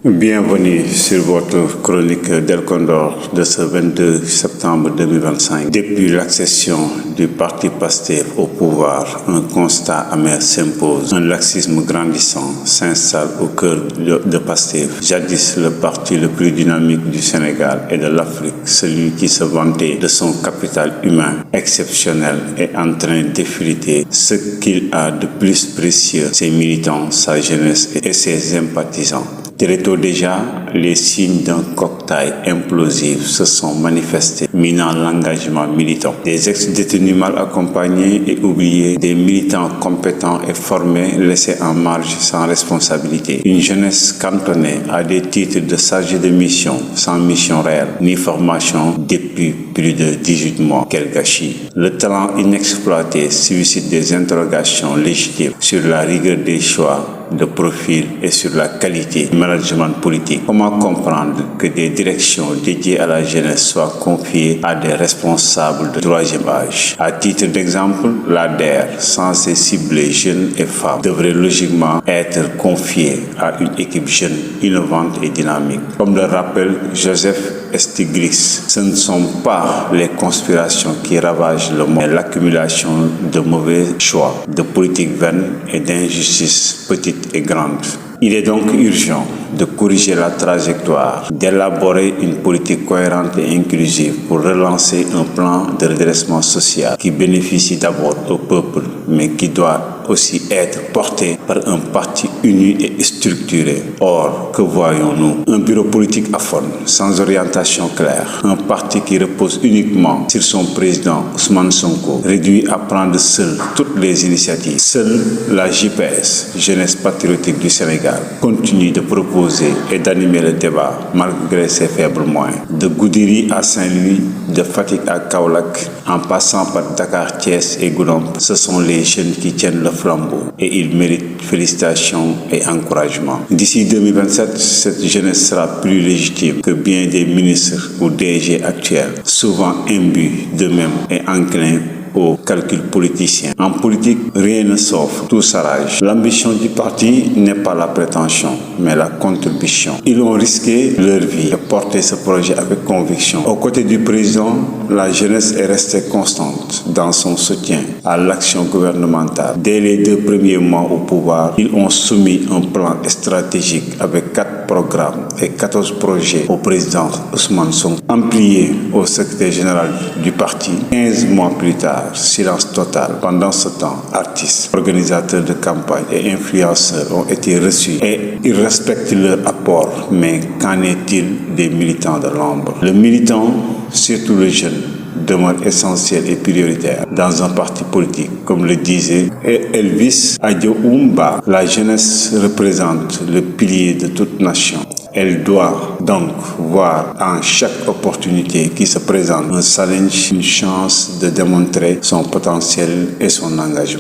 Bienvenue sur votre chronique d'El Condor de ce 22 septembre 2025. Depuis l'accession du parti PASTEF au pouvoir, un constat amer s'impose. Un laxisme grandissant s'installe au cœur de PASTEF. Jadis le parti le plus dynamique du Sénégal et de l'Afrique, celui qui se vantait de son capital humain exceptionnel, est en train d'effriter ce qu'il a de plus précieux, ses militants, sa jeunesse et ses sympathisants. Très tôt déjà, les signes d'un cocktail implosif se sont manifestés, minant l'engagement militant. Des ex-détenus mal accompagnés et oubliés, des militants compétents et formés laissés en marge sans responsabilité. Une jeunesse cantonnée à des titres de chargé de mission, sans mission réelle, ni formation depuis plus de 18 mois. Quel gâchis! Le talent inexploité suscite des interrogations légitimes sur la rigueur des choix de profil et sur la qualité du management politique. Comment comprendre que des directions dédiées à la jeunesse soient confiées à des responsables de troisième âge? À titre d'exemple, l'ADER, censée cibler jeunes et femmes, devrait logiquement être confiée à une équipe jeune, innovante et dynamique. Comme le rappelle Joseph Stiglitz, ce ne sont pas les conspirations qui ravagent le monde, mais l'accumulation de mauvais choix, de politiques vaines et d'injustices petites et grandes. Il est donc urgent de corriger la trajectoire, d'élaborer une politique cohérente et inclusive pour relancer un plan de redressement social qui bénéficie d'abord au peuple, mais qui doit aussi être porté par un parti uni et structuré. Or, que voyons-nous? Un bureau politique aphone, sans orientation claire, un parti qui repose uniquement sur son président Ousmane Sonko, réduit à prendre seul toutes les initiatives. Seule la JPS, Jeunesse Patriotique du Sénégal, continue de proposer et d'animer le débat malgré ses faibles moyens. De Goudiri à Saint-Louis, de Fatick à Kaolack, en passant par Dakar, Thiès et Goudomp, ce sont les jeunes qui tiennent le flambeau et ils méritent félicitations et encouragement. D'ici 2027, cette jeunesse sera plus légitime que bien des ministres ou DG actuels, souvent imbus d'eux-mêmes et enclins au calcul politicien. En politique, rien ne s'offre, tout s'arrache. L'ambition du parti n'est pas la prétention, mais la contribution. Ils ont risqué leur vie et porté ce projet avec conviction. Aux côtés du président, la jeunesse est restée constante dans son soutien à l'action gouvernementale. Dès les 2 premiers mois au pouvoir, ils ont soumis un plan stratégique avec 4 programmes et 14 projets au président Ousmane Sonko, amplié au secrétaire général du parti. 15 mois plus tard, silence total. Pendant ce temps, artistes, organisateurs de campagne et influenceurs ont été reçus et ils respectent leur apport. Mais qu'en est-il des militants de l'ombre? Le militant, surtout le jeune, demeure essentiel et prioritaire dans un parti politique. Comme le disait Elvis Adjoumba, la jeunesse représente le pilier de toute nation. Elle doit donc voir en chaque opportunité qui se présente un challenge, une chance de démontrer son potentiel et son engagement.